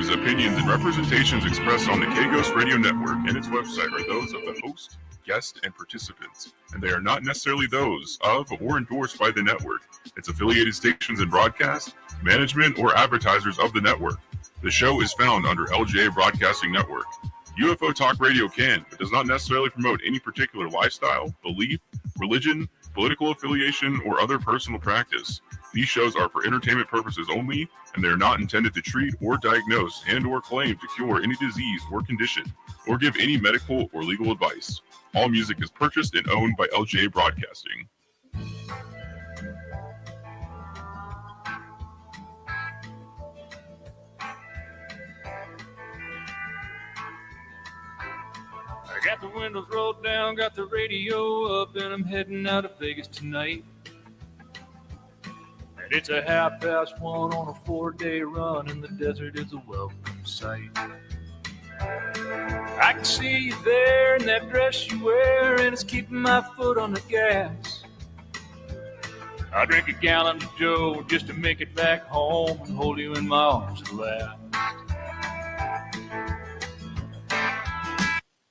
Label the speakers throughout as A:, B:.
A: views, opinions, and representations expressed on the K-Ghost Radio Network and its website are those of the host, guest, and participants, and they are not necessarily those of or endorsed by the network, its affiliated stations and broadcast, management, or advertisers of the network. The show is found under LGA Broadcasting Network. UFO Talk Radio can, but does not necessarily promote any particular lifestyle, belief, religion, political affiliation, or other personal practice. These shows are for entertainment purposes only, and they are not intended to treat or diagnose and or claim to cure any disease or condition, or give any medical or legal advice. All music is purchased and owned by LGA Broadcasting.
B: I got the windows rolled down, got the radio up, and I'm heading out of Vegas tonight. And it's 1:30 on a 4-day run, and the desert is a welcome sight. I can see you there in that dress you wear, and it's keeping my foot on the gas. I drink a gallon of Joe just to make it back home and hold you in my arms at last.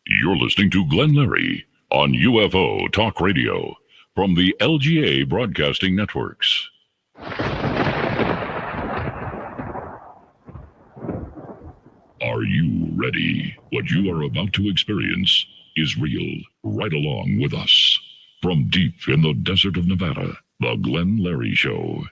C: You're listening to Glenn Larry on UFO Talk Radio from the LGA Broadcasting Networks. Are you ready? What you are about to experience is real. Right along with us. From deep in the desert of Nevada, The Glenn Larry Show.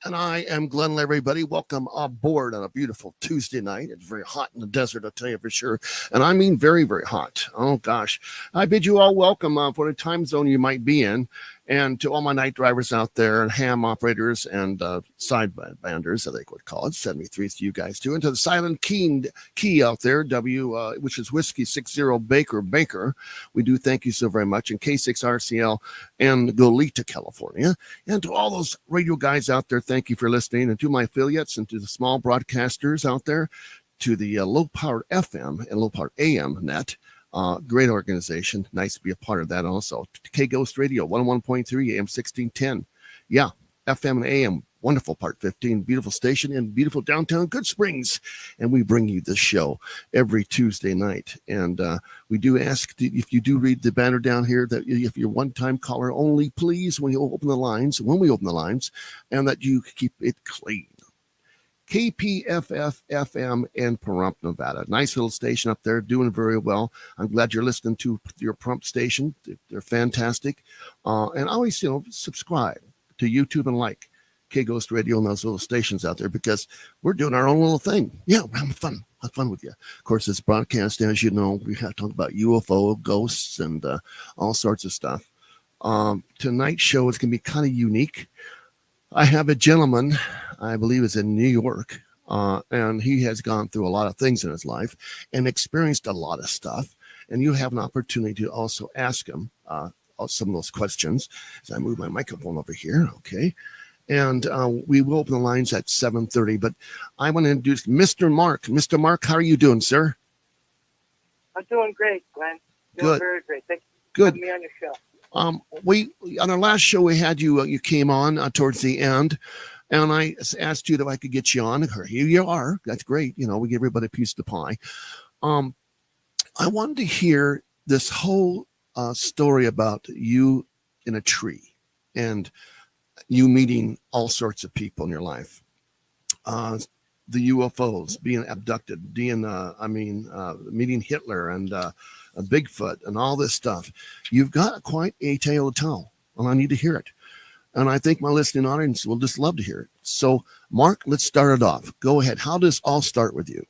D: And I am Glenn Larry, everybody. Welcome aboard on a beautiful Tuesday night. It's very hot in the desert, I'll tell you for sure. And I mean very, very hot. Oh, gosh. I bid you all welcome for the time zone you might be in. And to all my night drivers out there and ham operators and sidebanders, I think would call it. 73 to you guys too. And to the silent key out there, which is Whiskey 60 Baker. We do thank you so very much. And K6RCL and Goleta, California. And to all those radio guys out there, thank you for listening. And to my affiliates and to the small broadcasters out there, to the low-powered FM and low-powered AM net. Great organization. Nice to be a part of that also. K-Ghost Radio, 101.3 AM 1610. Yeah, FM and AM, wonderful Part 15, beautiful station in beautiful downtown Good Springs. And we bring you this show every Tuesday night. And we do ask, if you do read the banner down here, that if you're one-time caller only, please, when we open the lines, and that you keep it clean. KPFF-FM in Pahrump, Nevada. Nice little station up there, doing very well. I'm glad you're listening to your Pahrump station. They're fantastic. And always, subscribe to YouTube and like K-Ghost Radio and those little stations out there because we're doing our own little thing. Yeah, we're having fun. Have fun with you. Of course, this broadcast, as you know, we have to talk about UFO, ghosts, and all sorts of stuff. Tonight's show is going to be kind of unique. I have a gentleman, I believe is in New York, and he has gone through a lot of things in his life and experienced a lot of stuff. And you have an opportunity to also ask him some of those questions as I move my microphone over here. Okay. And we will open the lines at 7:30, but I want to introduce Mr. Mark. Mr. Mark, how are you doing, sir?
E: I'm doing great, Glenn.
D: Good.
E: Very great. Thank you for
D: Good.
E: having me on your show.
D: We on our last show we had you. You came on towards the end, and I asked you that I could get you on. Here you are. That's great. We give everybody a piece of the pie. I wanted to hear this whole story about you in a tree and you meeting all sorts of people in your life. The UFOs, being abducted, meeting Hitler and Bigfoot and all this stuff. You've got quite a tale to tell, and I need to hear it. And I think my listening audience will just love to hear it. So, Mark, let's start it off. Go ahead. How does all start with you?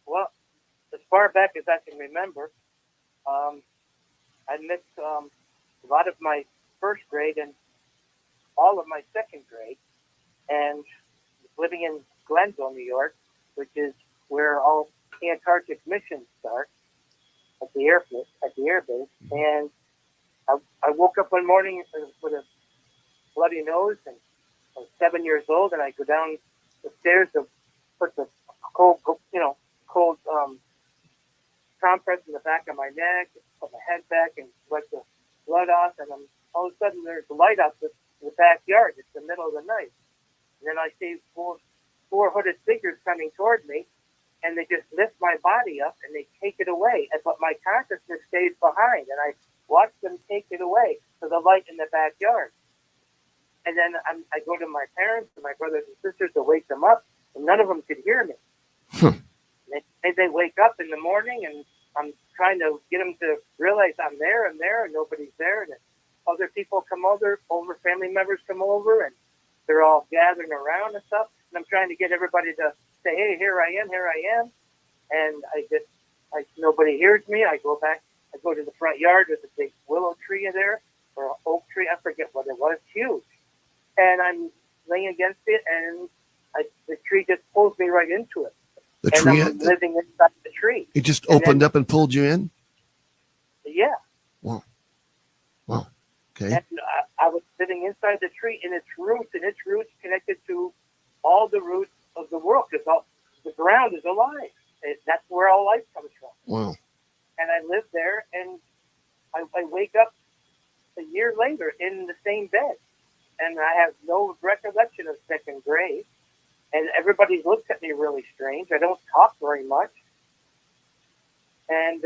E: Well, as far back as I can remember, I missed a lot of my first grade and all of my second grade, and living in Glenville, New York, which is where all Antarctic missions start at the air base. And I woke up one morning with a bloody nose, and I was 7 years old, and I go down the stairs to put the cold compress in the back of my neck, put my head back, and wipe the blood off, and all of a sudden there's a light out the backyard. It's the middle of the night. And then I see four four hooded figures coming toward me, and they just lift my body up and they take it away. But my consciousness stays behind, and I watch them take it away to the light in the backyard. And then I go to my parents and my brothers and sisters to wake them up, and none of them could hear me. They wake up in the morning, and I'm trying to get them to realize I'm there, and nobody's there. And other people come over, family members come over, and they're all gathering around and stuff. And I'm trying to get everybody to say, hey, here I am. And nobody hears me. I go to the front yard. There's a big willow tree in there, or an oak tree. I forget what it was. Huge. And I'm laying against it, and the tree just pulls me right into it.
D: The tree?
E: I'm living inside the tree.
D: It just opened up and pulled you in?
E: Yeah.
D: Wow. Okay.
E: And I was sitting inside the tree, and its roots connected to all the roots of the world, because the ground is alive. That's where all life comes from.
D: Wow.
E: And I live there, and I wake up a year later in the same bed, and I have no recollection of second grade. And everybody looks at me really strange. I don't talk very much. And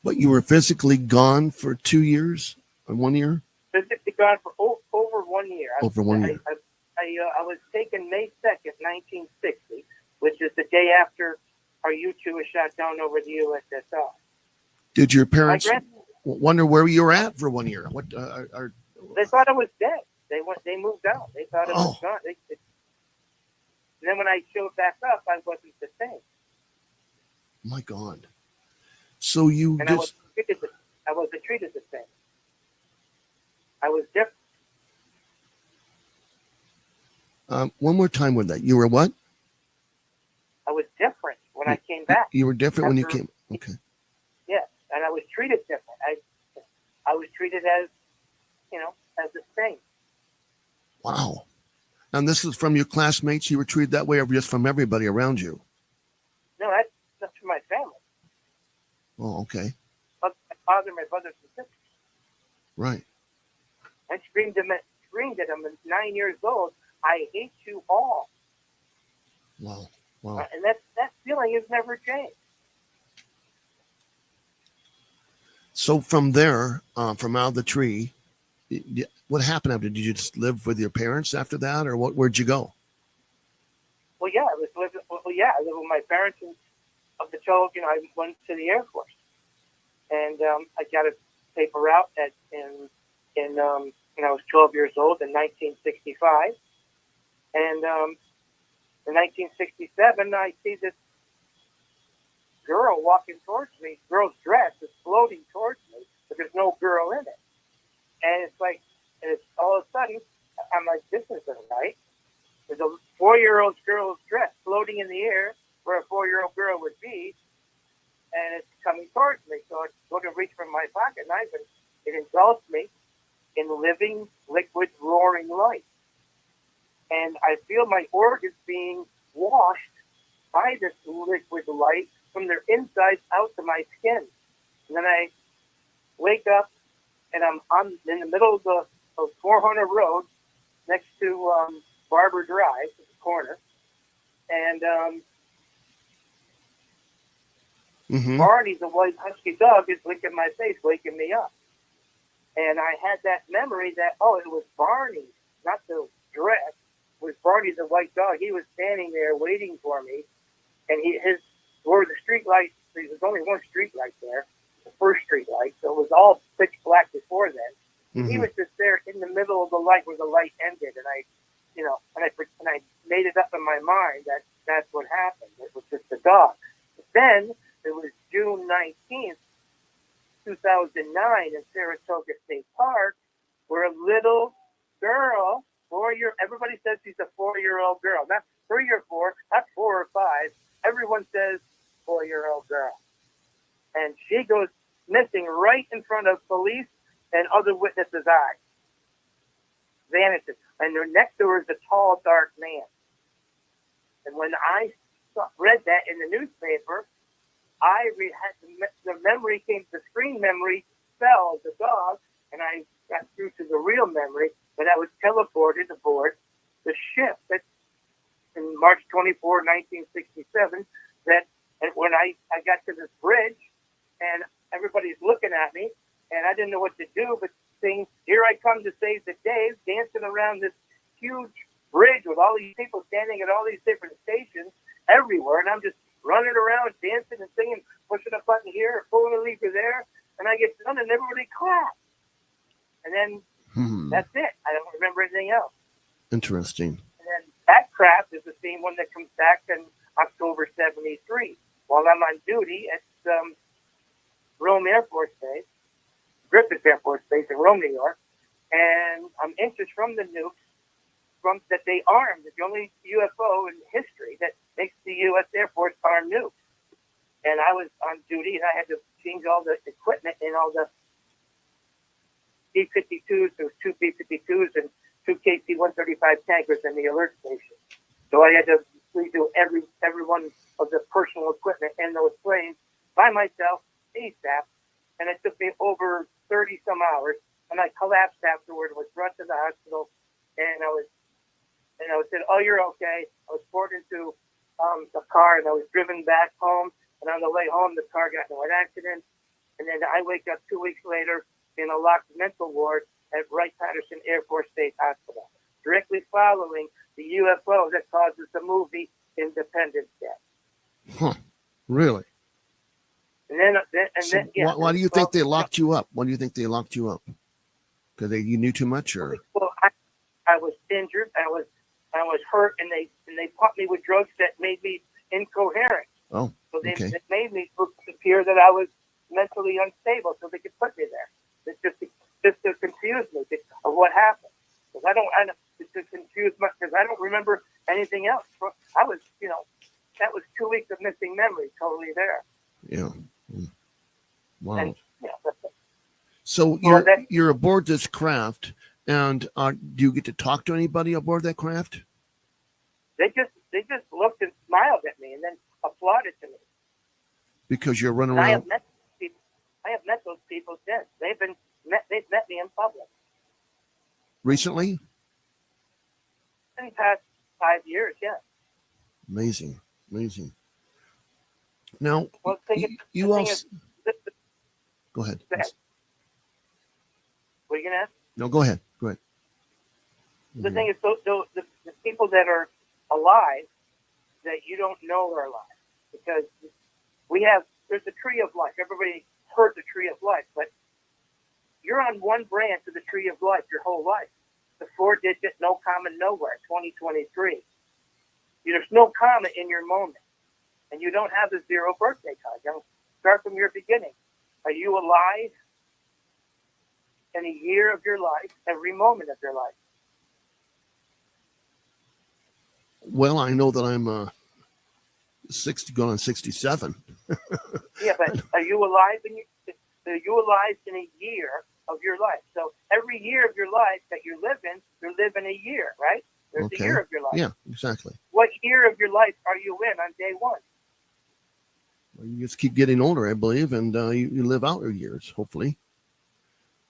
D: But you were physically gone for 2 years or 1 year?
E: physically gone for over 1 year.
D: Over 1 year.
E: I was taken May 2nd, 1960, which is the day after our U-2 was shot down over the USSR.
D: Did your parents wonder where you were at for 1 year? What?
E: They thought I was dead. They moved out. They thought I was gone. And then when I showed back up, I wasn't the same.
D: My God. So you
E: and
D: just...
E: I wasn't treated the same. I was different.
D: One more time with that. You were what?
E: I was different when I came back.
D: You were different when you came. Okay.
E: Yes, and I was treated different. I was treated as the same.
D: Wow. And this is from your classmates? You were treated that way, or just from everybody around you?
E: No, that's from my family.
D: Oh, okay.
E: My father, my brothers and sisters.
D: Right.
E: I screamed at them at 9 years old. I hate you all.
D: Wow.
E: And that feeling has never changed.
D: So from there, from out of the tree, what happened after? Did you just live with your parents after that, or where'd you go?
E: Well, yeah, I lived with my parents until I went to the Air Force, and I got a paper route when I was 12 years old in 1965, and in 1967 I see this girl walking towards me. Girl's dress is floating towards me, but there's no girl in it, and it's all of a sudden I'm like, this isn't right. There's a 4-year-old girl's dress floating in the air where a 4-year-old girl would be, and it's coming towards me. So I go to reach for my pocket knife, and it engulfs me in living, liquid, roaring light. And I feel my organs being washed by this liquid light from their insides out to my skin. And then I wake up, and I'm in the middle of the 400 Road next to Barber Drive, the corner. And Barney, the white husky dog, is licking my face, waking me up. And I had that memory that, it was Barney, not the dress. It was Barney, the white dog. He was standing there waiting for me. And where the street light, there was only one street light there, the first street light. So it was all pitch black before then. Mm-hmm. He was just there in the middle of the light where the light ended. And I made it up in my mind that that's what happened. It was just the dog. But then it was June 19th, 2009 in Saratoga State Park, where a little girl, everybody says she's a 4-year-old girl, not 3 or 4, not 4 or 5. Everyone says 4-year-old girl. And she goes missing right in front of police and other witnesses' eyes. Vanishes. And next to her is a tall, dark man. And when I read that in the newspaper, the memory came, the screen memory fell, the dog, and I got through to the real memory, but I was teleported aboard the ship that's in 24, 1967, and when I got to this bridge, and everybody's looking at me, and I didn't know what to do, but saying, here I come to save the day, dancing around this huge bridge with all these people standing at all these different stations everywhere, and I'm just running around, dancing and singing, pushing a button here, pulling a lever there, and I get done, and everybody claps. And then that's it. I don't remember anything else.
D: Interesting.
E: And then that craft is the same one that comes back in October 73. While I'm on duty at Rome Air Force Base, Griffith Air Force Base in Rome, New York, and I'm inches from the nukes that they armed. It's the only UFO in history that makes the U.S. Air Force arm nukes. And I was on duty, and I had to change all the equipment in all the B-52s. There was two B-52s and two KC-135 tankers in the alert station. So I had to redo every one of the personal equipment in those planes by myself, ASAP. And it took me over 30-some hours, and I collapsed afterward, was brought to the hospital, and I said, oh, you're okay. I was poured into the car, and I was driven back home, and on the way home, the car got into an accident, and then I wake up 2 weeks later in a locked mental ward at Wright-Patterson Air Force Base Hospital, directly following the UFO that causes the movie Independence Day.
D: Huh. Really?
E: And then yeah.
D: Why do you think they locked you up? Why do you think they locked you up? Because you knew too much, or?
E: Well, I was injured. I was hurt, and they pumped me with drugs that made me incoherent.
D: Oh,
E: so they
D: okay.
E: made me appear that I was mentally unstable, so they could put me there. It's just to confuse me of what happened. Because to confuse me, because I don't remember anything else. I was, that was 2 weeks of missing memory, totally there.
D: Yeah. Wow.
E: And,
D: So you're aboard this craft, and do you get to talk to anybody aboard that craft?
E: They just looked and smiled at me, and then applauded to me.
D: Because you're running
E: And
D: around.
E: I have met those people since. They've met me in public.
D: Recently?
E: In the past 5 years, yeah.
D: Amazing. Now,
E: Well,
D: you also. Go ahead.
E: Go ahead. What are you gonna ask?
D: No, go ahead.
E: The thing is, the people that are alive that you don't know are alive, because there's a tree of life. Everybody heard the tree of life, but you're on one branch of the tree of life your whole life. The 4-digit no comma nowhere, 2023. There's no comma in your moment, and you don't have the zero birthday card. You start from your beginning. Are you alive in a year of your life, every moment of your life?
D: Well, I know that I'm 60, going on 67.
E: Yeah, but are you alive in a year of your life? So every year of your life that you're living a year, right? There's a year of your life.
D: Yeah, exactly.
E: What year of your life are you in on day one?
D: Well, you just keep getting older, I believe, and you live out your years, hopefully.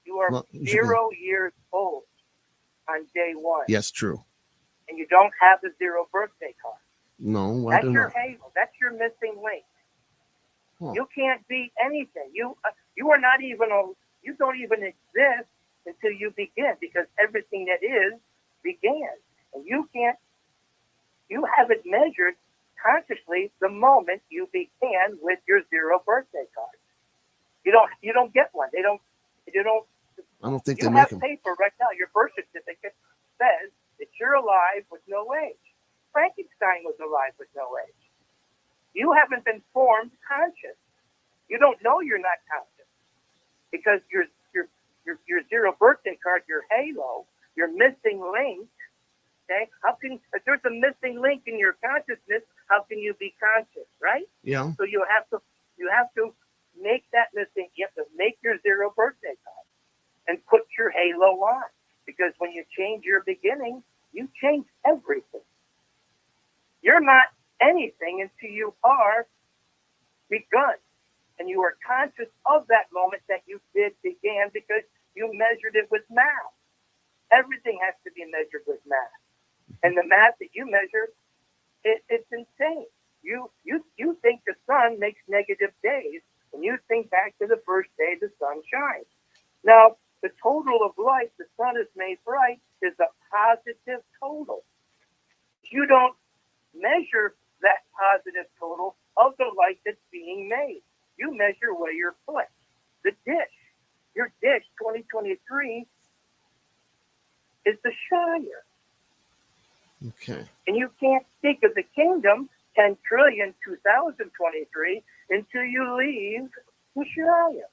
E: You are 0 years old on day one.
D: Yes, true.
E: And you don't have the zero birthday card.
D: No, I
E: That's
D: don't
E: your
D: know.
E: halo. That's your missing link.
D: Huh.
E: You can't be anything. You are not even you don't even exist until you begin, because everything that is began. And you haven't measured consciously the moment you began with your zero birthday card. You don't get one. I
D: don't think they
E: you
D: make
E: have
D: them.
E: paper right now. Your birth certificate says that you're alive with no age. Frankenstein was alive with no age. You haven't been formed conscious. You don't know you're not conscious, because your zero birthday card, your halo, your missing link. Okay, if there's a missing link in your consciousness, how can you be conscious, right?
D: Yeah.
E: So you have to make that missing. You have to make your zero birthday card and put your halo on, because when you change your beginning, you change everything. You're not anything until you are begun, and you are conscious of that moment that you began, because you measured it with math. Everything has to be measured with math. And the math that you measure It's insane. You think the sun makes negative days when you think back to the first day the sun shines. Now, the total of light the sun has made bright is a positive total. You don't measure that positive total of the light that's being made. You measure where you're put. The dish. Your dish 2023 is the Shire.
D: Okay.
E: And you can't speak of the kingdom 10 trillion 2023 until you leave the Shire.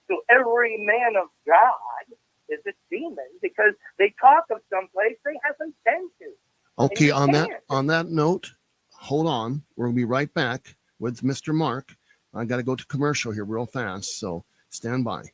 E: So every man of God is a demon because they talk of someplace they haven't been to.
D: Okay, on that note, hold on. We're gonna be right back with Mr. Mark. I gotta go to commercial here real fast, so stand by.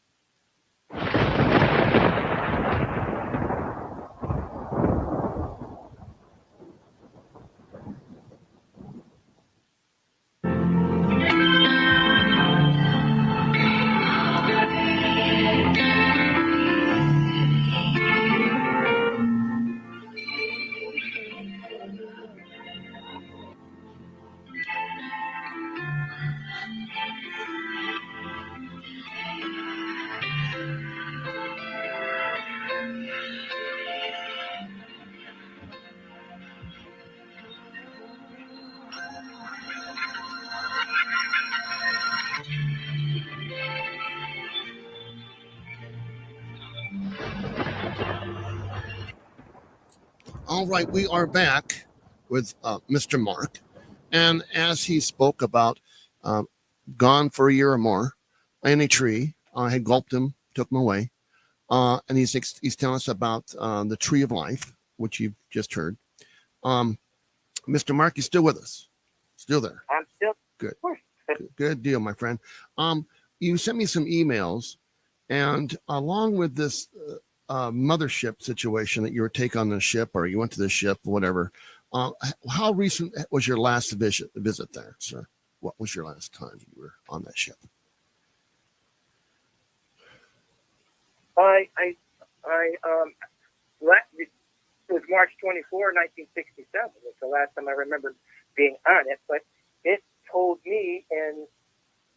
D: All right, we are back with Mr. Mark. And as he spoke about gone for a year or more in a tree, I had gulped him, took him away. And he's telling us about the tree of life, which you've just heard. Mr. Mark, you still with us? Still there?
E: I'm still
D: good. Good deal, my friend. You sent me some emails, and along with this mothership situation that you were take on the ship, or you went to the ship, or whatever. How recent was your last visit there, sir? What was your last time you were on that ship?
E: It was March 24, 1967. Was the last time I remember being on it, but it told me in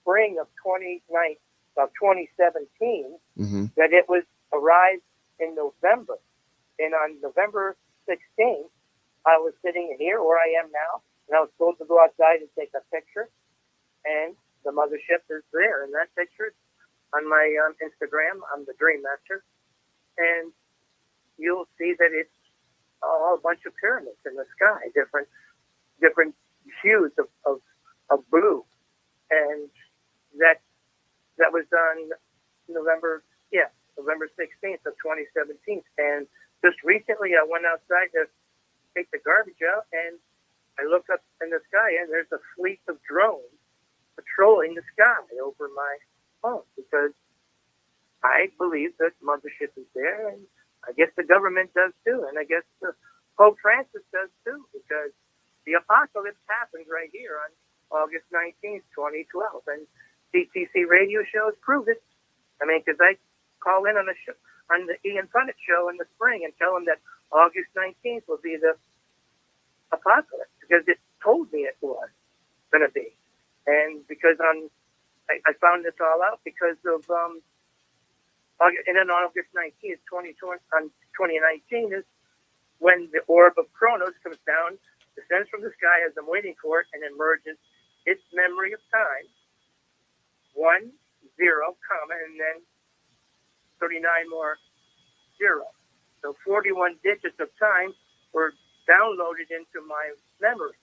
E: spring of 2017 that it was arrived in November, and on November 16th, I was sitting here where I am now, and I was told to go outside and take a picture, and the mothership is there, and that picture on my Instagram. I'm the Dream Master, and you'll see that it's a bunch of pyramids in the sky, different hues of blue, and that was on November 16th of 2017. And just recently, I went outside to take the garbage out, and I look up in the sky, and there's a fleet of drones patrolling the sky over my home, because I believe that mothership is there, and I guess the government does too, and I guess Pope Francis does too, because the apocalypse happens right here on August 19th, 2012, and CTC radio shows prove it. I mean, because I call in on the Ian Punnett show in the spring and tell them that August 19th will be the apocalypse, because it told me it was going to be. And because I found this all out because of, and then on August 19th, 2019 is when the orb of Kronos comes down, descends from the sky as I'm waiting for it, and emerges its memory of time, 1, 0, comma, and then 39 more zeros. So 41 digits of time were downloaded into my memory.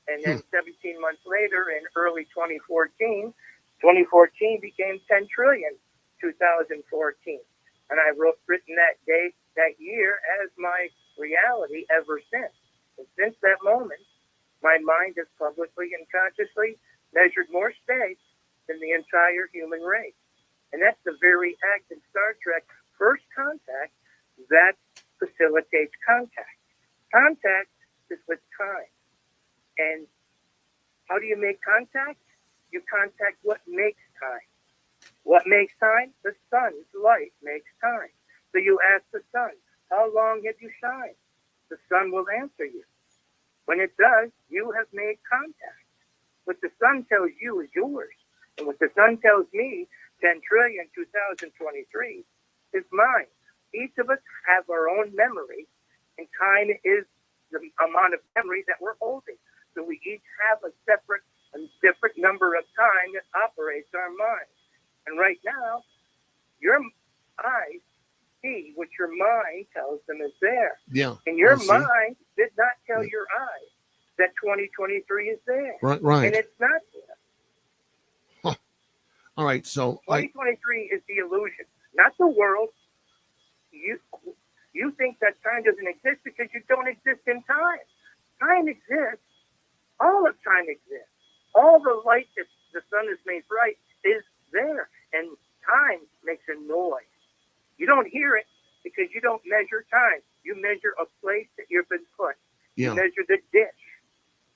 E: And then 17 months later, in early 2014 became 10 trillion 2014. And I've written that date, that year, as my reality ever since. And since that moment, my mind has publicly and consciously measured more space than the entire human race. And that's the very act in Star Trek, First Contact, that facilitates contact. Contact is with time. And how do you make contact? You contact what makes time. What makes time? The sun's light makes time. So you ask the sun, how long have you shined? The sun will answer you. When it does, you have made contact. What the sun tells you is yours. And what the sun tells me, 10 trillion 2023, is mine. Each of us have our own memory, and time is the amount of memory that we're holding. So we each have a different number of time that operates our mind. And right now, your eyes see what your mind tells them is there.
D: Yeah.
E: And your
D: I see.
E: mind did not tell your eyes that 2023 is there.
D: Right.
E: And it's not there.
D: All right. So
E: 2023 is the illusion, not the world. You think that time doesn't exist because you don't exist in time. Time exists. All of time exists. All the light that the sun has made bright is there. And time makes a noise. You don't hear it because you don't measure time. You measure a place that you've been put.
D: Yeah.
E: You measure the dish.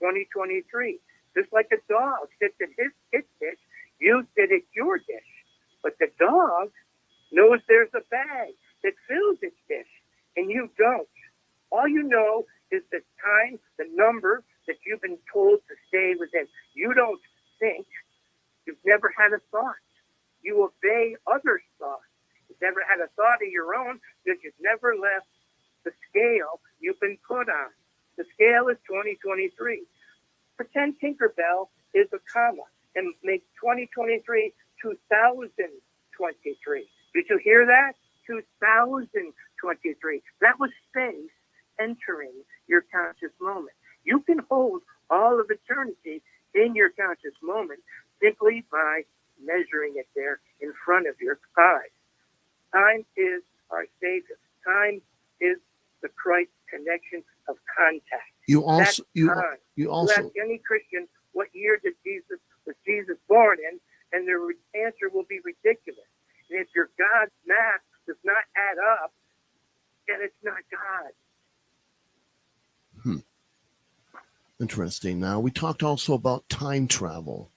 E: 2023. Just like a dog sits at its dish, you sit at your dish. But the dog knows there's a bag that fills its dish, and you don't. All you know is the time, the number that you've been told to stay within. You don't think. You've never had a thought. You obey others' thoughts. You've never had a thought of your own because you've never left the scale you've been put on. The scale is 2023. Pretend Tinkerbell is a comma and make 2023 2023. Did you hear that? 2023. That was space entering your conscious moment. You can hold all of eternity in your conscious moment simply by measuring it there in front of your eyes. Time is our Savior. Time is the Christ connection of contact.
D: you also
E: You ask
D: also
E: any Christian what year was Jesus born in, and their answer will be ridiculous. And if your God's math does not add up, then it's not God.
D: interesting. Now we talked also about time travel.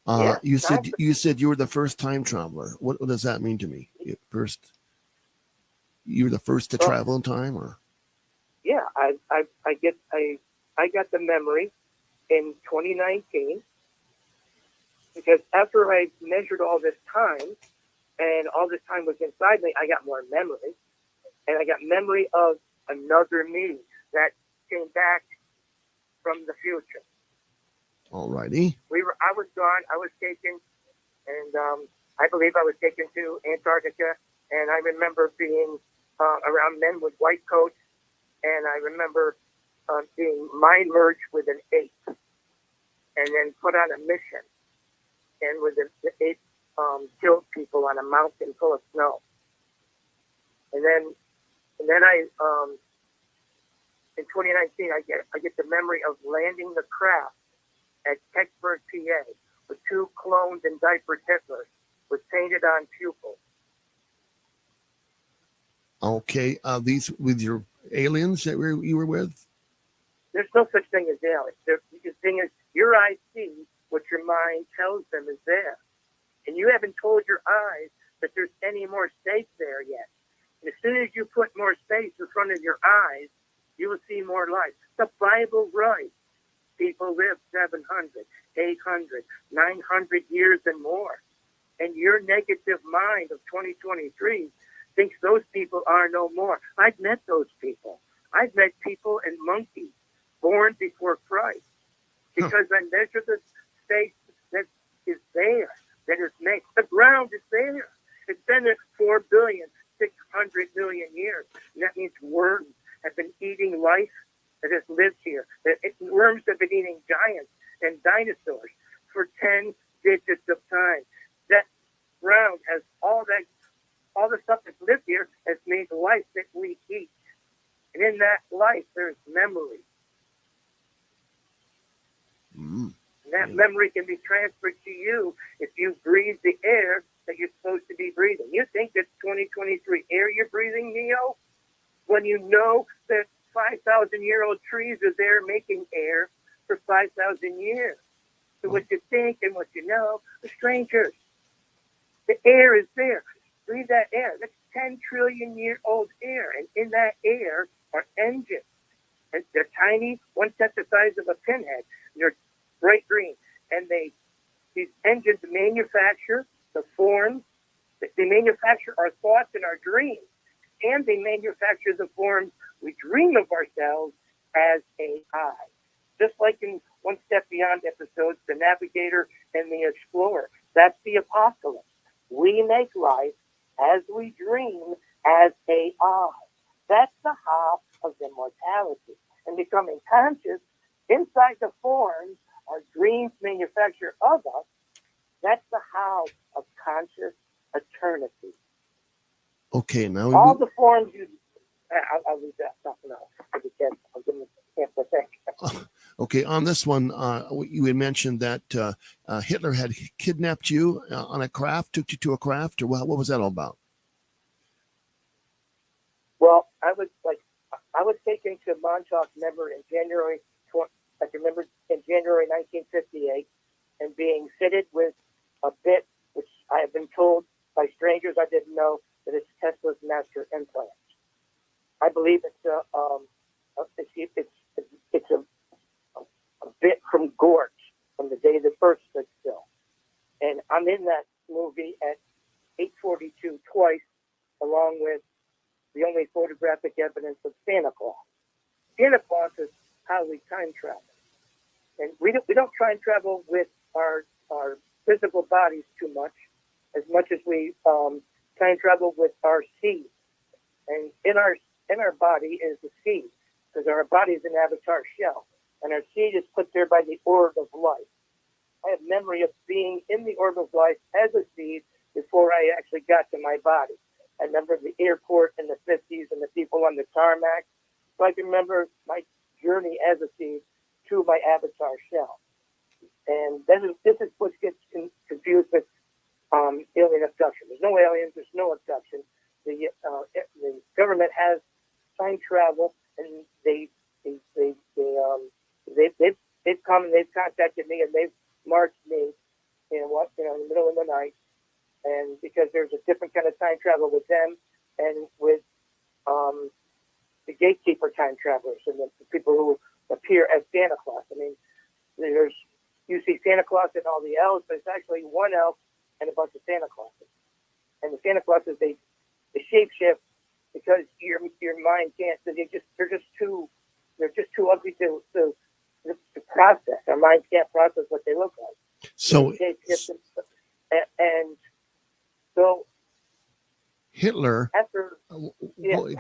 E: Yeah,
D: You said you were the first time traveler. What does that mean to me? You were the first to travel in time, or?
E: Yeah, I got the memory in 2019 because after I measured all this time and all this time was inside me, I got more memory, and I got memory of another me that came back from the future.
D: All righty.
E: I was gone. I was taken, and I believe I was taken to Antarctica, and I remember being around men with white coats, and I remember being mind merged with an ape, and then put on a mission, and with the ape killed people on a mountain full of snow, and then I in 2019 I get the memory of landing the craft at Kecksburg, PA, with two cloned and diapered Hitlers with painted on pupils.
D: Okay. These with your aliens that you were with?
E: There's no such thing as aliens. The thing is, your eyes see what your mind tells them is there. And you haven't told your eyes that there's any more space there yet. And as soon as you put more space in front of your eyes, you will see more light. The Bible writes people live 700, 800, 900 years and more. And your negative mind of 2023 thinks those people are no more. I've met those people. I've met people and monkeys born before Christ because I measure the space that is there, that is made. The ground is there. It's been there 4,600,000,000 years. And that means worms have been eating life that has lived here. Worms have been eating giants and dinosaurs for 10 digits of time. That ground has all the stuff that's lived here has made life that we eat. And in that life, there's memory. And that memory can be transferred to you if you breathe the air that you're supposed to be breathing. You think it's 2023 air you're breathing, Neo? When you know that 5,000-year-old trees are there making air for 5,000 years. So what you think and what you know are strangers. The air is there. Breathe that air. That's 10 trillion-year-old air. And in that air are engines. And they're tiny, 1/10 the size of a pinhead. They're bright green. And these engines manufacture the forms. They manufacture our thoughts and our dreams. And they manufacture the forms we dream of ourselves as AI. Just like in One Step Beyond episodes, the Navigator and the Explorer. That's the apocalypse. We make life as we dream as AI. That's the how of immortality. And becoming conscious inside the forms our dreams manufacture of us, that's the how of conscious eternity.
D: Okay, now
E: All the forms you... I'll leave that stuff now. I'll give them a chance to think.
D: okay, on this one, you had mentioned that Hitler had kidnapped you on a craft, took you to a craft, or what was that all about?
E: Well, I was taken to Montauk, remember, in January 1958, and being fitted with a bit, which I have been told by strangers I didn't know, that it's Tesla's master implant. I believe it's a bit from Gorge, from the day the Earth stood still. And I'm in that movie at 8:42 twice, along with the only photographic evidence of Santa Claus. Santa Claus is how we time travel. And we don't time travel with our physical bodies too much as we time travel with our seed. And in our body is the seed, because our body is an avatar shell, and our seed is put there by the orb of life. I have memory of being in the orb of life as a seed before I actually got to my body. I remember the airport in the 50s and the people on the tarmac. So I can remember my journey as a seed to my avatar shell. And this is what gets confused with alien abduction. There's no aliens. There's no abduction. The government has time travel, and they've come and they've contacted me, and they've marched me in the middle of the night. And because there's a different kind of time travel with them and with the gatekeeper time travelers and the people who appear as Santa Claus. I mean, you see Santa Claus and all the elves, but it's actually one elf and a bunch of Santa Clauses. And the Santa Clauses, they shapeshift because your mind can't. They're just too ugly to process. Our minds can't process what they look like.
D: So,
E: and so
D: Hitler.
E: After,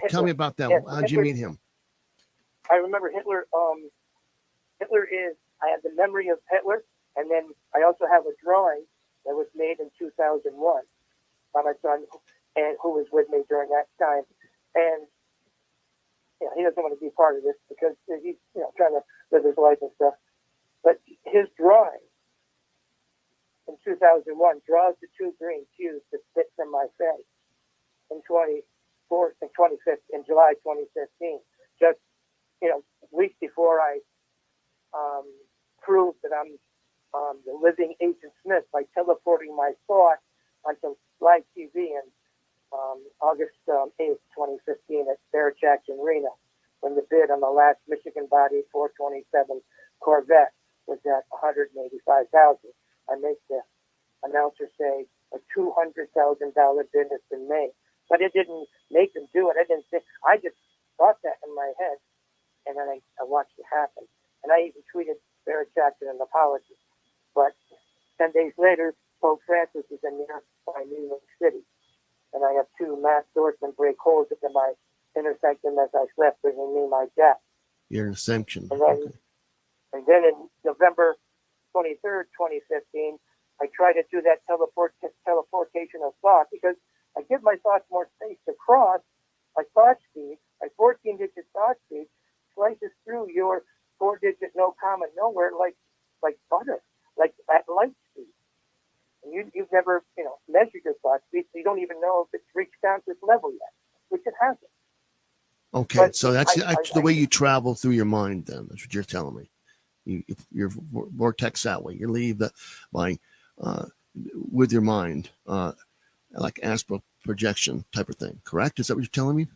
D: tell me about that.
E: Yeah,
D: How'd you meet him?
E: I remember Hitler. Hitler is. I have the memory of Hitler, and then I also have a drawing that was made in 2001 by my son, and who was with me during that time. And he doesn't want to be part of this because he's trying to live his life and stuff. But his drawing in 2001 draws the two green cues that spit from my face in July 2015. Just weeks before I proved that I'm the living Agent Smith by teleporting my thought onto live TV in August 8th, 2015 at Fair Jackson Reno, when the bid on the last Michigan Body 427 Corvette was at $185,000. I make the announcer say a $200,000 bid has been made. But it didn't make them do it. I just thought that in my head, and then I watched it happen. And I even tweeted Barrett Jackson an apology. But 10 days later, Pope Francis is in nearby New York City. And I have two mass swordsmen break holes into my intersection as I slept, bringing me my death.
D: Your intersection.
E: And then in November 23rd, 2015, I try to do that teleportation of thought because I give my thoughts more space to cross. My thought speed, my 14-digit thought speed, slices through your 4-digit no comma nowhere like butter, like at light speed. And you've never measured your thought speed, so you don't even know if it's reached down to this level yet, which it hasn't.
D: Okay,
E: but
D: so that's the way you travel through your mind. Then that's what you're telling me. You're vortex that way. You leave with your mind, like astral projection type of thing. Correct? Is that what you're telling me?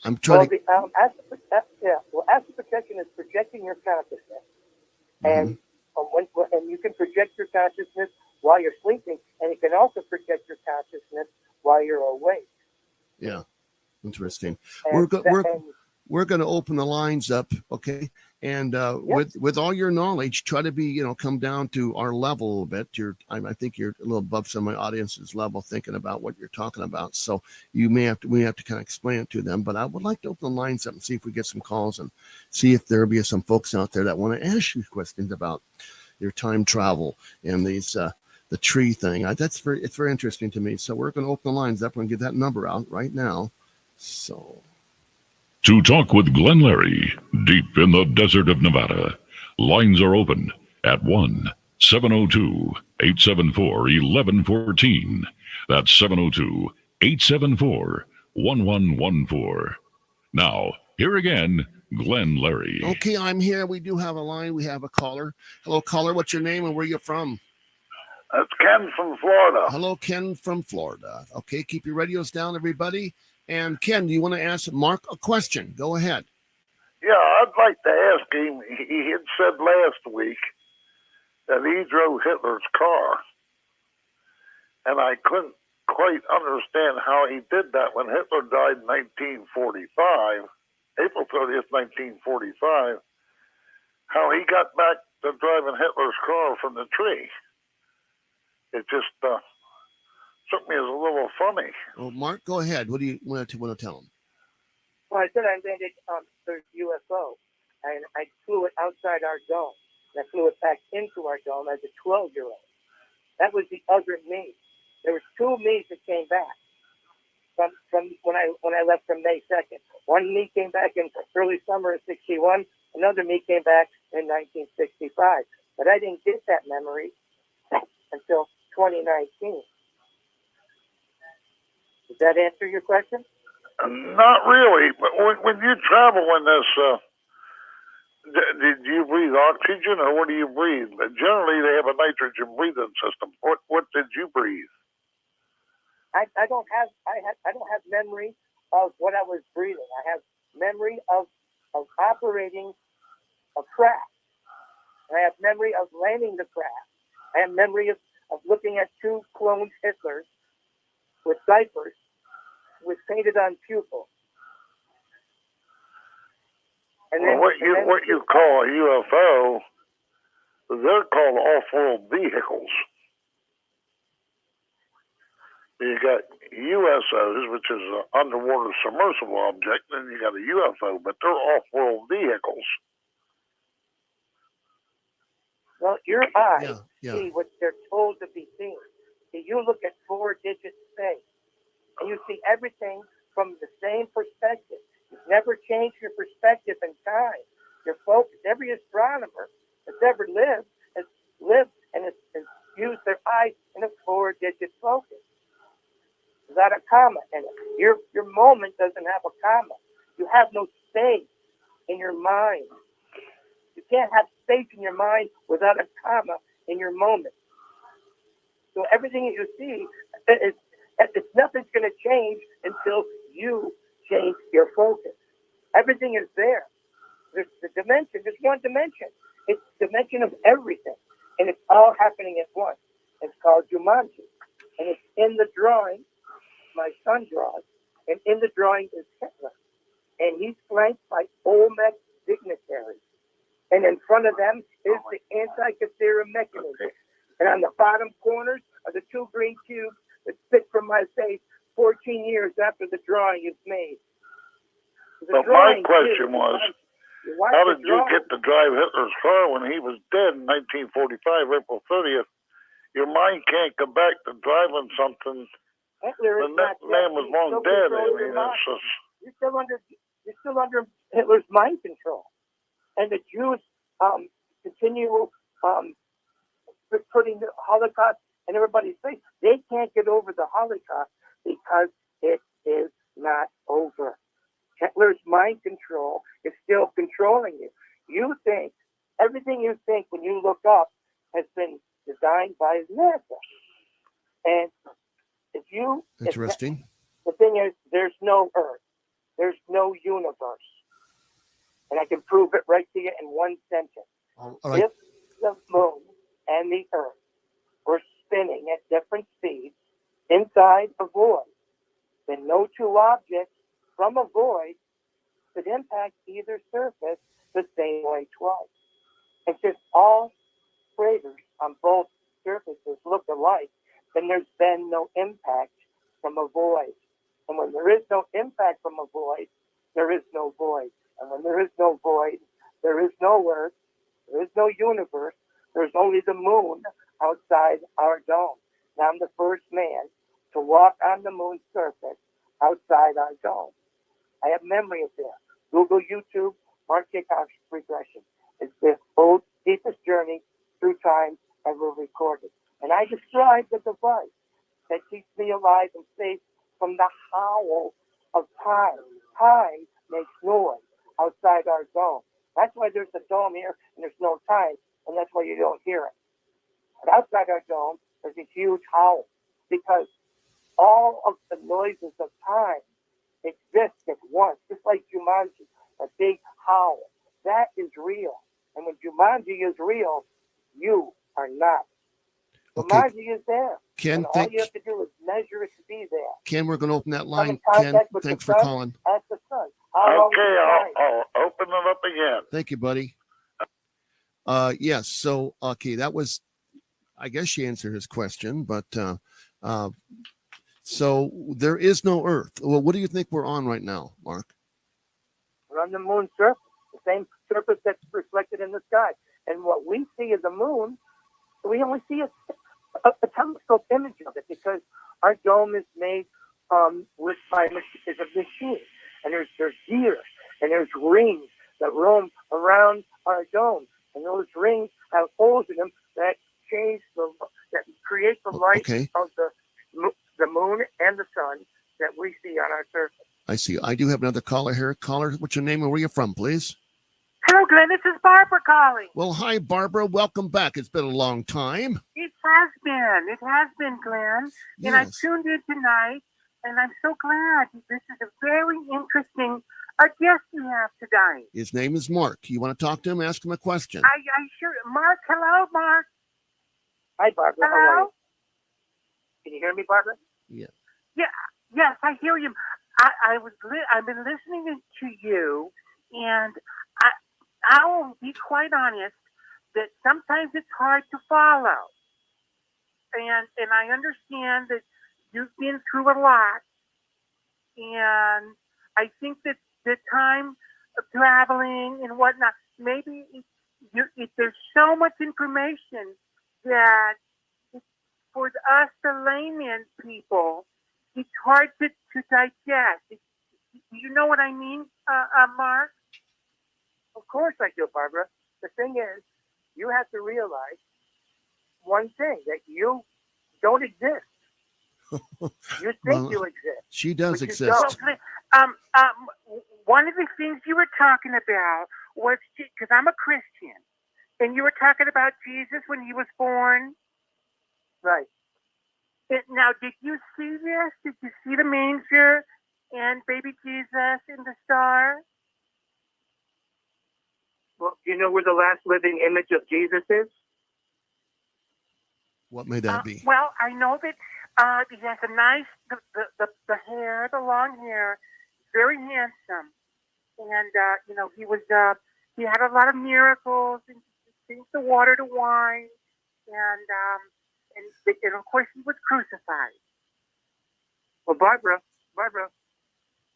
D: I'm trying to.
E: Astral projection is projecting your consciousness, and and you can project your consciousness while you're sleeping, and you can also project your consciousness while you're awake.
D: Yeah, interesting.
E: And
D: We're going to open the lines up, okay? And with all your knowledge, try to be, come down to our level a little bit. I think you're a little above some of my audience's level, thinking about what you're talking about. So we have to kind of explain it to them. But I would like to open the lines up and see if we get some calls and see if there'll be some folks out there that want to ask you questions about your time travel and these the tree thing. It's very interesting to me. So we're going to open the lines up and get that number out right now. So.
C: To talk with Glenn Larry, deep in the desert of Nevada, lines are open at 1-702-874-1114. That's 702-874-1114. Now, here again, Glenn Larry.
D: Okay, I'm here. We do have a line. We have a caller. Hello, caller. What's your name and where you from?
F: That's Ken from Florida.
D: Hello, Ken from Florida. Okay, keep your radios down, everybody. And Ken, do you want to ask Mark a question? Go ahead.
F: Yeah, I'd like to ask him. He had said last week that he drove Hitler's car. And I couldn't quite understand how he did that when Hitler died in 1945, April 30th, 1945, how he got back to driving Hitler's car from the tree. It just took me as a little funny.
D: Well, Mark, go ahead. What do you want to tell him?
E: Well, I said I landed the UFO, and I flew it outside our dome. And I flew it back into our dome as a 12-year-old. That was the other me. There were two me's that came back from when I left from May 2nd. One me came back in early summer of '61. Another me came back in 1965. But I didn't get that memory until 2019. Does that answer your question?
F: Not really, but when you travel in this, did you breathe oxygen or what do you breathe? Generally, they have a nitrogen breathing system. What did you breathe?
E: I don't have memory of what I was breathing. I have memory of operating a craft. I have memory of landing the craft. I have memory of looking at two cloned Hitlers with diapers with painted on pupils. And then, what
F: you call a UFO, they're called off-world vehicles. You got USOs, which is an underwater submersible object, and you got a UFO, but they're off-world vehicles.
E: Well, your eyes see what they're told to be seen. See, you look at 4-digit space, and you see everything from the same perspective. You've never changed your perspective in time. Your focus, every astronomer that's ever lived has lived and has used their eyes in a 4-digit focus. Without a comma in it. Your moment doesn't have a comma. You have no space in your mind. You can't have space in your mind without a comma in your moment. So everything you see, nothing's going to change until you change your focus. Everything is there. There's the dimension. There's one dimension. It's the dimension of everything. And it's all happening at once. It's called Jumanji. And it's in the drawing. My son draws. And in the drawing is Hitler. And he's flanked by Olmec dignitaries. And in front of them is the Antikythera mechanism. And on the bottom corners are the two green cubes that spit from my face 14 years after the drawing is made.
F: But my question was, how did you get to drive Hitler's car when he was dead in 1945, April 30th? Your mind can't go back to driving something.
E: Hitler is
F: that man was long dead. I mean, you're still under Hitler's mind control.
E: And the Jews continue putting the Holocaust in everybody's face. They can't get over the Holocaust because it is not over. Hitler's mind control is still controlling you. You think, everything you think when you look up has been designed by NASA. And if you...
D: Interesting.
E: The thing is, there's no Earth. there's no universe. And I can prove it right to you in one sentence.
D: All right.
E: If the moon and the earth were spinning at different speeds inside a void, then no two objects from a void could impact either surface the same way twice. And since all craters on both surfaces look alike, then there's been no impact from a void. And when there is no impact from a void, there is no void. And when there is no void, there is no earth, there is no universe, there's only the moon outside our dome. Now I'm the first man to walk on the moon's surface outside our dome. I have memory of that. Google YouTube, Mark Jacobs regression. It's the old, deepest journey through time ever recorded. And I describe the device that keeps me alive and safe from the howl of time. Time makes noise outside our dome. That's why there's a dome here and there's no time, and that's why you don't hear it. But outside our dome, there's a huge howl because all of the noises of time exist at once, just like Jumanji, a big howl. That is real. And when Jumanji is real, you are not.
D: Okay.
E: Jumanji is there.
D: Ken,
E: and all you have to do is measure it to be there.
D: Ken, we're going to open that
E: Come
D: line.
E: in
D: Ken,
E: contact with
D: thanks
E: the
D: for
E: sun,
D: calling.
E: Ask the sun. How long is
F: Okay,
E: time?
F: I'll open it up again.
D: Thank you, buddy. Yes. So, okay, that was, I guess she answered his question, but so there is no Earth. Well, what do you think we're on right now, Mark?
E: We're on the moon's surface, the same surface that's reflected in the sky. And what we see is the moon, we only see a telescope image of it because our dome is made with is a machine. And there's gears and there's rings that roam around our dome. And those rings have holes in them that that create the light of the moon and the sun that we see on our surface.
D: I see. I do have another caller here. Caller, what's your name and where you from, please?
G: Hello, Glenn. This is Barbara calling.
D: Well, hi, Barbara. Welcome back. It's been a long time.
G: It has been, Glenn.
D: Yes.
G: And I tuned in tonight, and I'm so glad. This is a very interesting guest you have tonight.
D: His name is Mark. You want to talk to him? Ask him a question.
G: I sure. Mark, hello, Mark.
E: Hi, Barbara. How are
G: Hello?
E: you? Can you hear me, Barbara?
D: Yeah.
G: Yes, I hear you. I've been listening to you, and I will be quite honest that sometimes it's hard to follow. And I understand that you've been through a lot, and I think that the time of traveling and whatnot, maybe there's so much information that for us, the layman people, it's hard to digest. Do you know what I mean, Mark?
E: Of course I do, Barbara. The thing is, you have to realize one thing, that you don't exist. You think you exist.
D: She does
E: but you
D: exist.
E: don't.
G: One of the things you were talking about was, because I'm a Christian, and you were talking about Jesus when he was born.
E: Right.
G: Now, did you see this? Did you see the manger and baby Jesus in the star?
E: Well, do you know where the last living image of Jesus is?
D: What may that be?
G: Well, I know that he has a nice, the hair, the long hair, very handsome. And, he was, he had a lot of miracles and changed the water to wine. And of course, he was crucified.
E: Well, Barbara,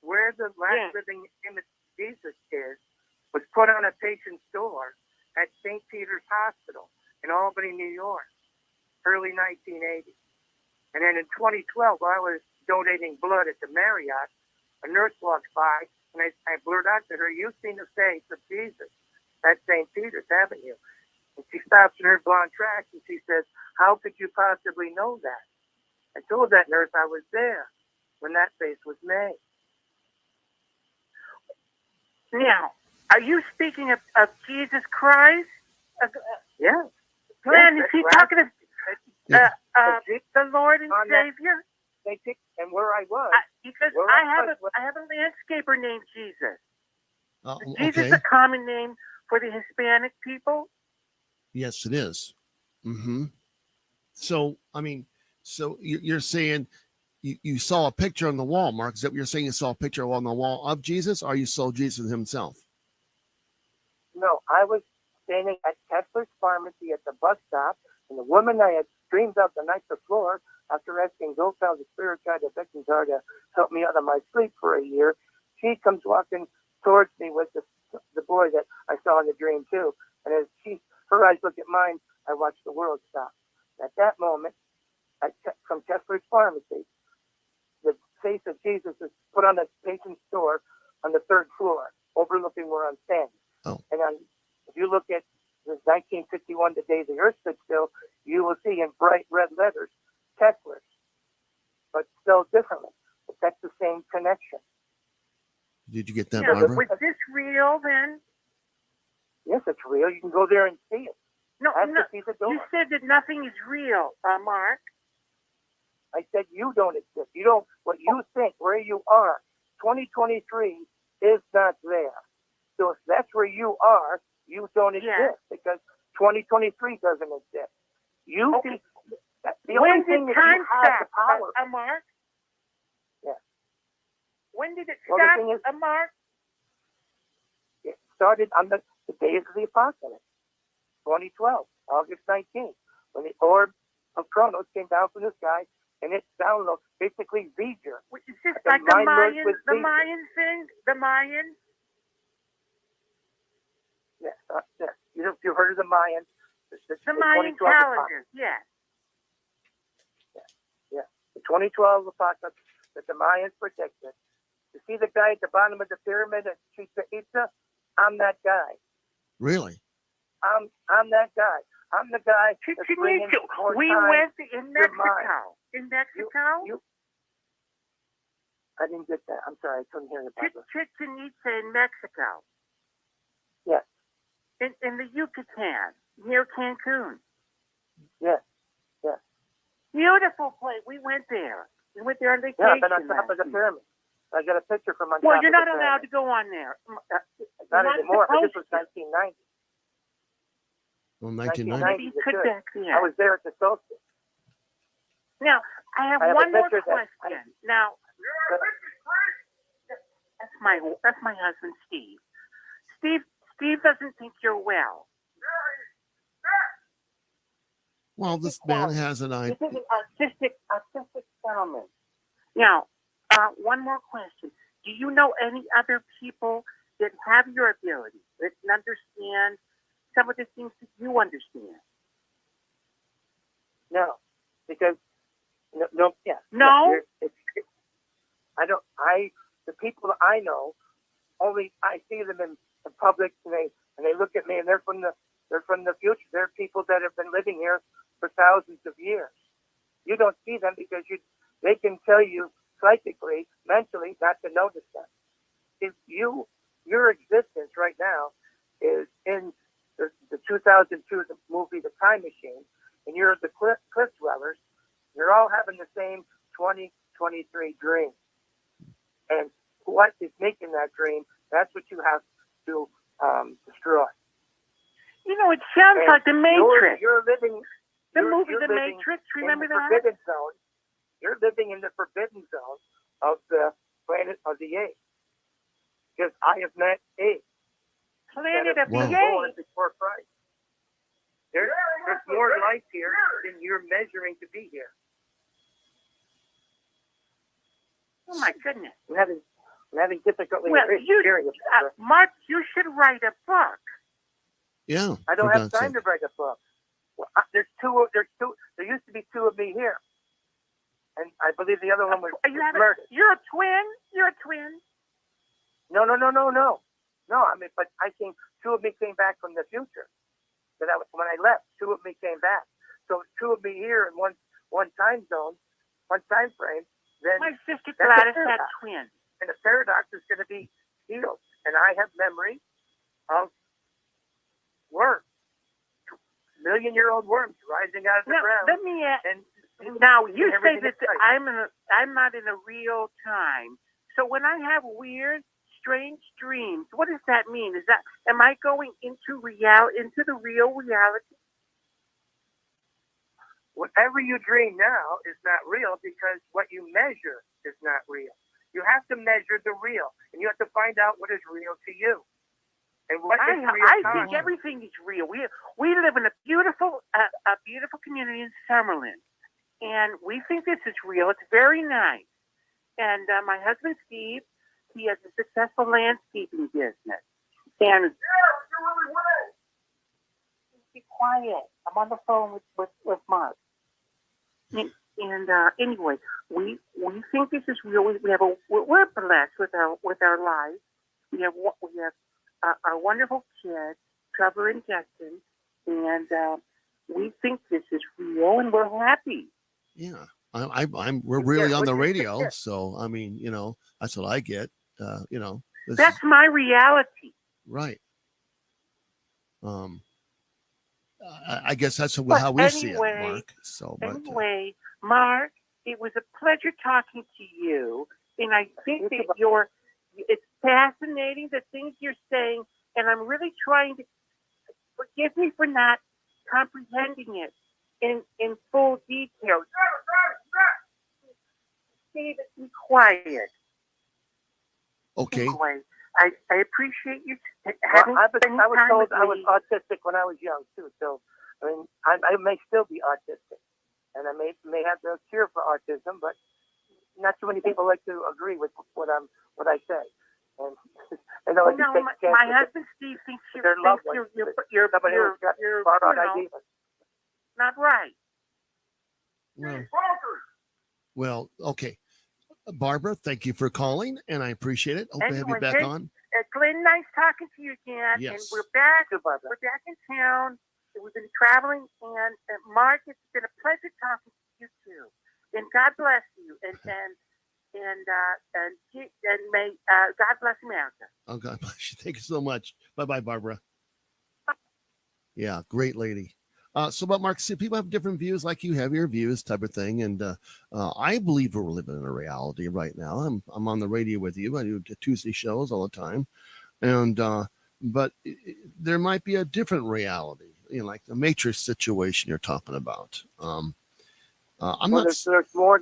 E: where the last living image of Jesus is, was put on a patient's door at St. Peter's Hospital in Albany, New York, early 1980. And then in 2012, while I was donating blood at the Marriott, a nurse walks by, and I blurt out to her, "You've seen the face of Jesus at St. Peter's, haven't you?" And she stops in her blonde tracks, and she says, "How could you possibly know that?" I told that nurse I was there when that face was made.
G: Now, are you speaking of Jesus Christ?
E: Yeah.
G: Glenn,
E: Yes,
G: is he
E: that's
G: talking of
D: Yeah.
G: the Lord and
E: On that-
G: Savior?
E: they picked and where I was.
G: Because
E: Well,
G: I have
E: what-
G: a landscaper named Jesus. Is Jesus
D: Okay.
G: a common name for the Hispanic people?
D: Yes, it is. Mm-hmm. So, I mean, so you're saying you saw a picture on the wall, Mark. Is that what you're saying? You saw a picture on the wall of Jesus, or you saw Jesus himself?
E: No, I was standing at Kessler's Pharmacy at the bus stop, and the woman I had dreamed of the night before, after asking Gopal, the spirit guide at Beckentar, to help me out of my sleep for a year, she comes walking towards me with the boy that I saw in the dream too. And as her eyes look at mine, I watch the world stop. At that moment, from Kessler's Pharmacy, the face of Jesus is put on a patient's door on the third floor, overlooking where I'm standing.
D: Oh.
E: And if you look at the 1951, the day the Earth stood still, you will see in bright red letters, Kessler's, but spelled differently. But that's the same connection.
D: Did you get that,
G: Yeah,
D: Barbara?
G: was this real then?
E: Yes, it's real. You can go there and see it.
G: No,
E: Have
G: no.
E: to see the door.
G: You said that nothing is real, Mark.
E: I said you don't exist. You don't. What you think, where you are, 2023 is not there. So if that's where you are, you don't exist because 2023 doesn't exist. You
G: Okay.
E: the
G: When
E: only
G: did
E: thing that
G: time
E: you have
G: stop,
E: the power.
G: Mark?
E: Yeah.
G: When did it
E: Well, the
G: stop,
E: thing is-
G: Mark?
E: It started on the days of the apocalypse, 2012, August 19th, when the orb of Kronos came down from the sky, and it downloaded basically V'ger.
G: Is this
E: The
G: like the
E: mind merged
G: Mayan,
E: with
G: the
E: V'ger.
G: Mayan thing? The Mayan?
E: Yes, yes. You've heard of the Mayans?
G: The Mayan
E: 2012
G: calendar, yes.
E: The 2012 apocalypse that the Mayans predicted. You see the guy at the bottom of the pyramid at Chichen Itza? I'm that guy.
D: Really?
E: I'm that guy. I'm the guy that's bringing more
G: We
E: time
G: went in
E: to
G: Mexico.
E: mine.
G: In Mexico?
E: I didn't get that. I'm sorry. I couldn't hear you. Barbara.
G: Chichen Itza in Mexico.
E: Yes.
G: In the Yucatan, near Cancun.
E: Yes. Yes.
G: Beautiful place. We went there. We went there on vacation.
E: Yeah, I've been on top of
G: last
E: the
G: week.
E: pyramid. I got a picture from on
G: Well,
E: top
G: you're
E: of
G: not
E: the
G: allowed
E: pyramid.
G: to go on there.
E: Not
G: You're
E: anymore. But this
G: supposed
E: was
G: to.
E: 1990.
D: Well,
E: 1990.
D: 1990.
G: Maybe you could back then.
E: I was there at the solstice.
G: Now, I have
E: I have
G: one
E: a
G: more
E: picture that-
G: question. Now, that's my husband, Steve. Steve doesn't think you're well.
D: Well, this man has an eye.
G: This is an artistic gentleman. Now, one more question. Do you know any other people that have your ability, that can understand some of the things that you understand?
E: No, because no, yeah.
G: No?
E: The people that I know, only I see them in public, and they look at me, and they're from the future. They're people that have been living here for thousands of years. You don't see them because they can tell you psychically, mentally, not to notice them. If your existence right now is in the 2002 movie The Time Machine, and you're the cliff dwellers, you're all having the same 2023 dream. And what is making that dream, that's what you have to destroy.
G: You know, it sounds
E: And
G: like The Matrix.
E: You're living...
G: The
E: you're-
G: movie
E: you're
G: The
E: living
G: Matrix,
E: in
G: remember
E: the
G: that?
E: Forbidden zone. You're living in the forbidden zone of the planet of the apes. Because I have met apes.
G: Planet of the
D: Wow.
E: Born
G: Apes.
E: before Christ. There's more life here than you're measuring to be here.
G: Oh my goodness.
E: I'm having difficulty
G: Well,
E: hearing you.
G: Mark, you should write a book.
D: Yeah.
E: I don't
D: for
E: have
D: God's
E: time
D: sake.
E: to write a book. Well, there used to be two of me here. And I believe the other one was murdered.
G: You're a twin? You're a twin?
E: No. No, I mean, but two of me came back from the future. When I left, two of me came back. So two of me here in one time zone, one time frame, then
G: My sister
E: that's a
G: Gladys had
E: paradox.
G: twins.
E: And the paradox is going to be healed. And I have memory of worms, million-year-old worms rising out of the
G: Now,
E: ground.
G: let me ask.
E: And
G: Now you say
E: Everything
G: that
E: is right.
G: I'm not in a real time. So when I have weird, strange dreams, what does that mean? Am I going into the real reality?
E: Whatever you dream now is not real because what you measure is not real. You have to measure the real, and you have to find out what is real to you. And what is real
G: I
E: time.
G: think everything is real. We live in a beautiful community in Summerlin, and we think this is real. It's very nice. And my husband Steve, he has a successful landscaping business. And be quiet. I'm on the phone with Mark. And anyway, we think this is real. We're blessed with our lives. We have our wonderful kids, Trevor and Justin, and we think this is real, and we're happy.
D: Yeah. We're really on the radio. So, I mean, that's what I get,
G: That's my reality.
D: Right. I guess that's how we see it, Mark. So,
G: anyway, Mark, it was a pleasure talking to you, and I think that it's fascinating the things you're saying, and I'm really trying to forgive me for not comprehending it in full detail. Steve, be quiet.
D: Okay.
G: Anyway, I appreciate you
E: I was told I was autistic when I was young too. So I mean, I may still be autistic, and I may have the cure for autism, but not too many people like to agree with what I say. And I know
G: my husband Steve thinks you're not right.
D: Well, okay. Barbara, thank you for calling, and I appreciate it. Hope to have you back on.
G: Glenn, nice talking to you again.
D: Yes.
G: And we're back. We're back in town. We've been traveling, and Mark, it's been a pleasure talking to you too. And God bless you, and may God bless America.
D: Oh, God bless you. Thank you so much. Bye, Barbara. Yeah, great lady. So about Mark, see, people have different views, like you have your views, type of thing. And I believe we're living in a reality right now. I'm on the radio with you. I do Tuesday shows all the time, and but there might be a different reality, like the Matrix situation you're talking about.
E: There's more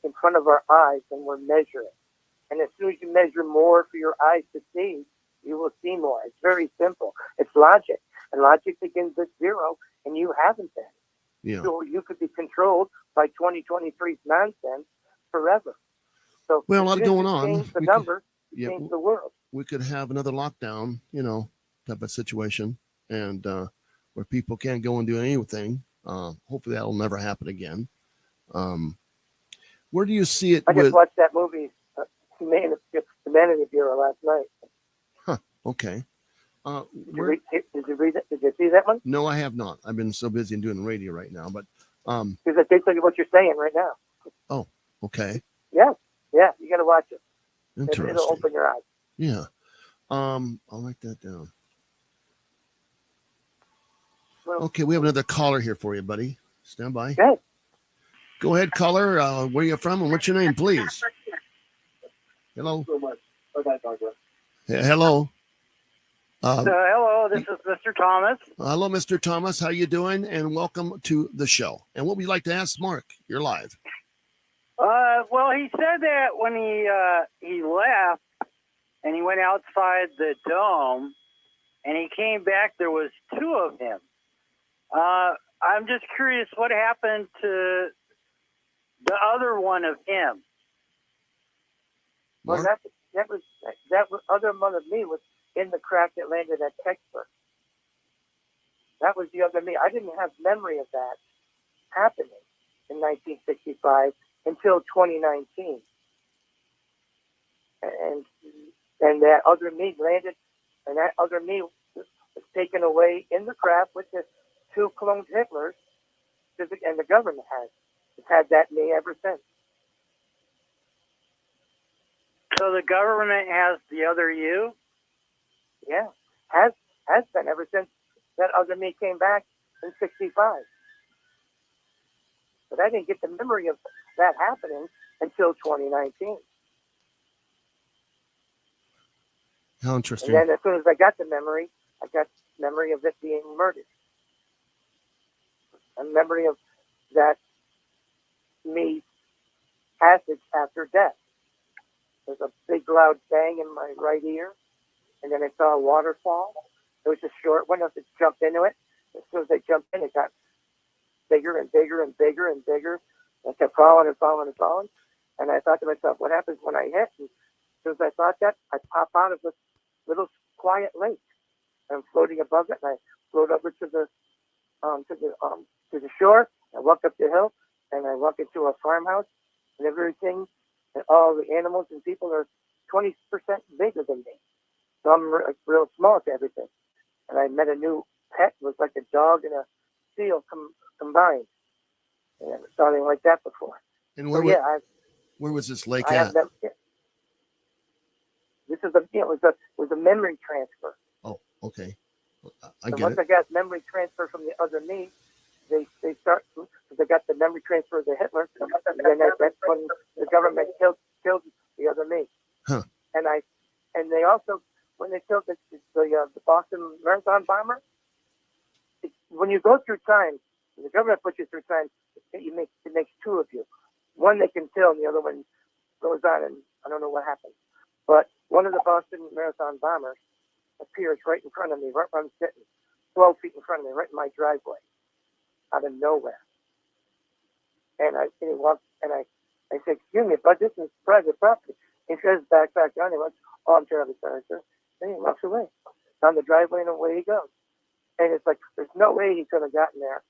E: in front of our eyes than we're measuring, and as soon as you measure more for your eyes to see, you will see more. It's very simple. It's logic, and logic begins at zero. And you haven't been.
D: Yeah.
E: So you could be controlled by 2023's nonsense forever. So
D: a lot going on.
E: Change the numbers, change the world.
D: We could have another lockdown, type of situation, and where people can't go and do anything. Hopefully that'll never happen again. Where do you see it?
E: I just watched that movie, Humanity Bureau, last night.
D: Huh. Okay.
E: Did you read it? Did you see that one?
D: No, I have not. I've been so busy in doing radio right now, but
E: because that's basically what you're saying right now.
D: Oh, okay.
E: Yeah, you got to watch it.
D: Interesting.
E: It'll open your eyes.
D: Yeah. I'll write that down. Well, okay, we have another caller here for you, buddy. Stand by.
E: Okay.
D: Go ahead, caller. Where are you from, and what's your name, please? Hello. Hello.
H: Hello, this is Mr. Thomas.
D: Hello, Mr. Thomas. How you doing? And welcome to the show. And what would you like to ask Mark? You're live.
H: Well, he said that when he left and he went outside the dome and he came back, there was two of him. I'm just curious what happened to the other one of him.
D: Mark?
E: Well, that other one of me was in the craft that landed at Texas. That was the other me. I didn't have memory of that happening in 1965 until 2019. And that other me landed, and that other me was taken away in the craft with the two cloned Hitlers, and the government has had that me ever since.
H: So the government has the other you?
E: Yeah, has been ever since that other me came back in 65. But I didn't get the memory of that happening until 2019.
D: How
E: And
D: interesting.
E: then as soon as I got the memory, I got memory of it being murdered. A memory of that me passage after death. There's a big loud bang in my right ear, and then I saw a waterfall. It was a short one. I just jumped into it. As soon as I jumped in, it got bigger and bigger and bigger and bigger. I kept falling and falling and falling. And I thought to myself, what happens when I hit? And as soon as I thought that, I pop out of this little quiet lake. I'm floating above it, and I float over to the shore. I walk up the hill, and I walk into a farmhouse, and everything, and all the animals and people are 20% bigger than me. So I'm real small to everything. And I met a new pet. It was like a dog and a seal combined. And I never saw anything like that before.
D: And
E: So
D: where was this lake
E: I
D: at?
E: have that. This is it was a memory transfer.
D: Oh, okay. I
E: So
D: get
E: once
D: it.
E: I got memory transfer from the other me, they start because I got the memory transfer of the Hitler, and then that's when the government killed the other me.
D: Huh.
E: And they also when they killed the Boston Marathon bomber, when you go through time, the government puts you through time. It makes two of you. One they can kill, and the other one goes on, and I don't know what happens. But one of the Boston Marathon bombers appears right in front of me, right where I'm sitting, 12 feet in front of me, right in my driveway, out of nowhere. And he walks, and I say, "Excuse me, but this is private property." He says, back down. He went, "Oh, I'm terribly sorry, sir." Then he walks away down the driveway, and away he goes. And it's like there's no way he could have gotten there.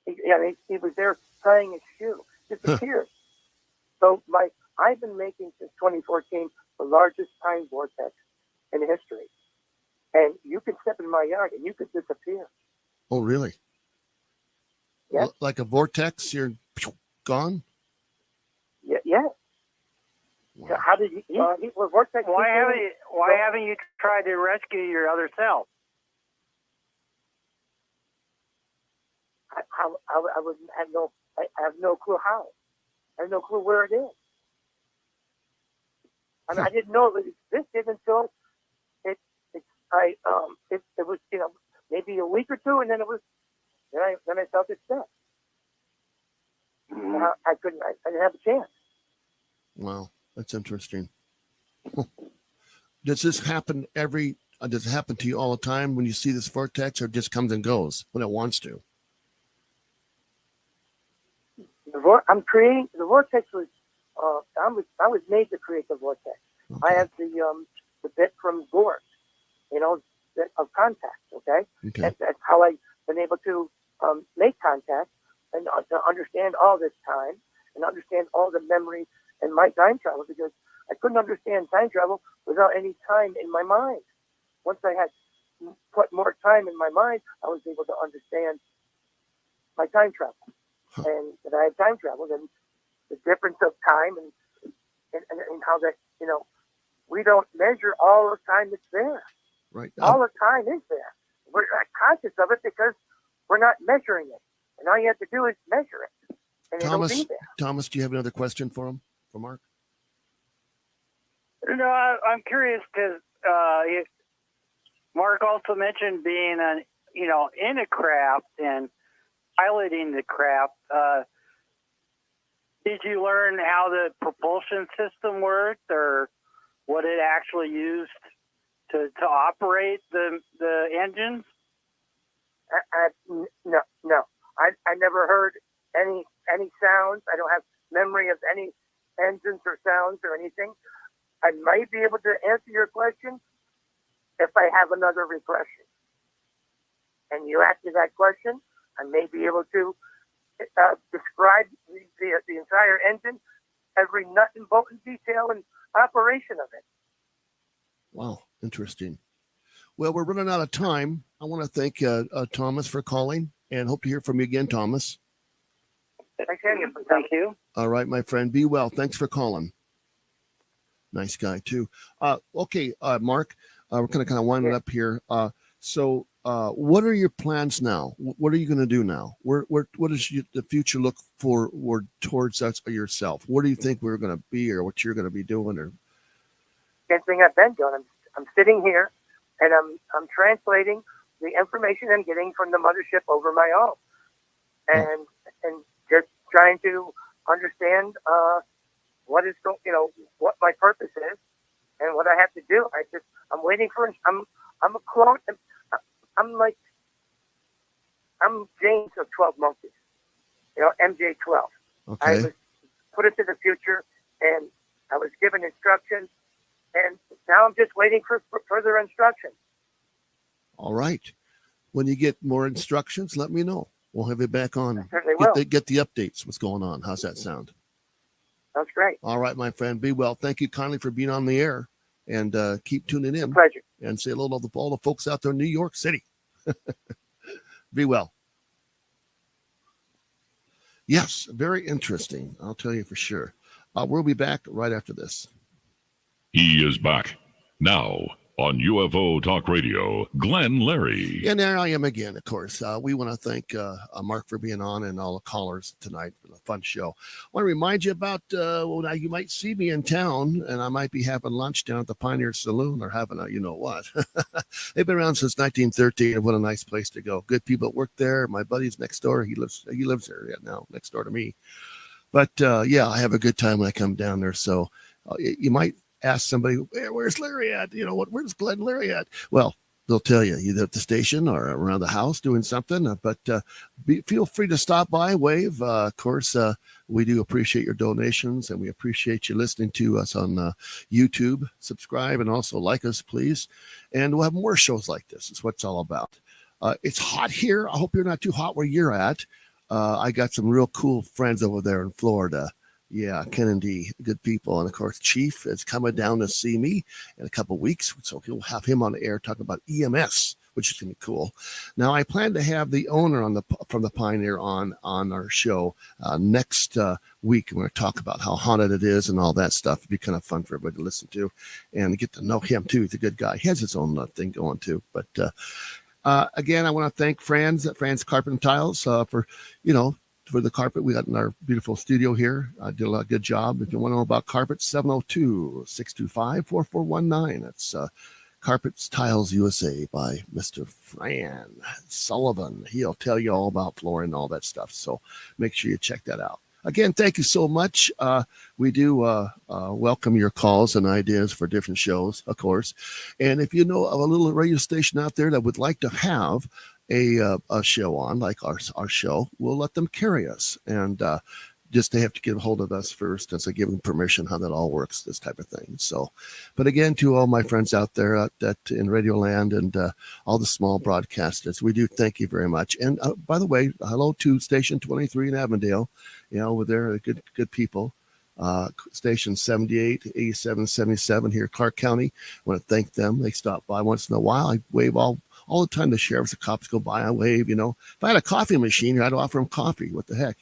E: He was there tying his shoe, disappeared. So I've been making since 2014 the largest time vortex in history. And you can step in my yard and you could disappear.
D: Oh, really?
E: Yeah.
D: Like a vortex, you're gone?
E: Yeah.
D: Wow.
E: So how did you? Vortex.
H: Why haven't you tried to rescue your other self?
E: I have no clue how. I have no clue where it is. I mean, I didn't know it existed until it was maybe a week or two, and then I felt it step.
H: Mm-hmm.
E: I didn't have a chance.
D: Wow, that's interesting. Does this happen does it happen to you all the time when you see this vortex, or it just comes and goes when it wants to?
E: I'm creating the vortex was. I was made to create the vortex.
D: Okay.
E: I have the bit from Gore, of contact. Okay,
D: Okay.
E: that's how I've been able to make contact and to understand all this time and understand all the memories and my time travel, because I couldn't understand time travel without any time in my mind. Once I had put more time in my mind, I was able to understand my time travel.
D: Huh.
E: And that I had time travel, and the difference of time and how that, we don't measure all the time that's there.
D: Right.
E: All the time is there. We're not conscious of it because we're not measuring it. And all you have to do is measure it. And it'll be there.
D: Thomas, do you have another question for Mark?
H: No, I'm curious because Mark also mentioned being in a craft and piloting the craft. Did you learn how the propulsion system worked, or what it actually used to operate the engines?
E: No. I never heard any sounds. I don't have memory of any engines or sounds or anything. I might be able to answer your question if I have another regression. And you ask me that question, I may be able to describe the entire engine, every nut and bolt and detail and operation of it.
D: Wow, interesting. Well, we're running out of time. I want to thank Thomas for calling, and hope to hear from you again, Thomas.
H: Thank you.
D: All right, my friend. Be well. Thanks for calling. Nice guy, too. Okay, Mark, we're kind of winding up here. So, what are your plans now? What are you going to do now? What does the future look forward towards us or yourself? What do you think we're going to be, or what you're going to be doing? Or
E: Same thing I've been doing. I'm sitting here, and I'm translating the information I'm getting from the mothership over my own, and just trying to understand what is what my purpose is and what I have to do. I'm waiting for. I'm a clone. I'm James of 12 Monkeys. MJ12.
D: okay,
E: I was put into the future, and I was given instructions, and now I'm just waiting for further instructions.
D: all right. When you get more instructions, let me know. We'll have you back on.
E: I certainly will.
D: Get the updates. What's going on? How's that sound?
E: Sounds great.
D: All right, my friend. Be well. Thank you kindly for being on the air, and keep tuning in.
E: Pleasure.
D: And say hello to all the folks out there in New York City. Be well. Yes, very interesting. I'll tell you for sure. We'll be back right after this.
C: He is back. Now, on UFO Talk Radio, Glenn Larry.
D: And there I am again, of course. We want to thank Mark for being on and all the callers tonight for the fun show. I want to remind you about, now you might see me in town, and I might be having lunch down at the Pioneer Saloon or having a you-know-what. They've been around since 1913. What a nice place to go. Good people work there. My buddy's next door. He lives there now, next door to me. But, yeah, I have a good time when I come down there. So you might ask somebody, where's Larry at? Where's Glenn Larry at? Well, they'll tell you either at the station or around the house doing something. But feel free to stop by, wave. Of course, we do appreciate your donations, and we appreciate you listening to us on YouTube. Subscribe and also like us, please. And we'll have more shows like this. It's what it's all about. It's hot here. I hope you're not too hot where you're at. I got some real cool friends over there in Florida. Yeah, Ken and Dee, good people. And of course, Chief is coming down to see me in a couple of weeks. So he'll have him on the air talking about EMS, which is going to be cool. Now, I plan to have the owner from the Pioneer on our show next week. We're going to talk about how haunted it is and all that stuff. It'd be kind of fun for everybody to listen to and get to know him, too. He's a good guy. He has his own thing going, too. But again, I want to thank Franz at Franz Carpet and Tiles for the carpet we got in our beautiful studio here. I did a good job. If you want to know about carpets, 702-625-4419. That's Carpets Tiles USA by Mr. Fran Sullivan. He'll tell you all about flooring and all that stuff. So make sure you check that out. Again, thank you so much. We do welcome your calls and ideas for different shows, of course. And if you know of a little radio station out there that would like to have a show on, like our show, we'll let them carry us. And just they have to get a hold of us first as I give them permission how that all works, this type of thing. So, but again, to all my friends out there that in Radio Land and all the small broadcasters, we do thank you very much. And by the way, hello to Station 23 in Avondale. Over there, good people. Station 78, 87, 77 here, Clark County. I want to thank them. They stop by once in a while. I wave all the time. The sheriffs, the cops go by, I wave. If I had a coffee machine, I'd offer them coffee. What the heck,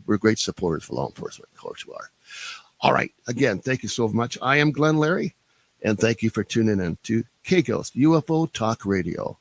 D: We're great supporters for law enforcement. Of course we are. All right. Again, thank you so much. I am Glenn Larry, and thank you for tuning in to K-Ghost UFO Talk Radio.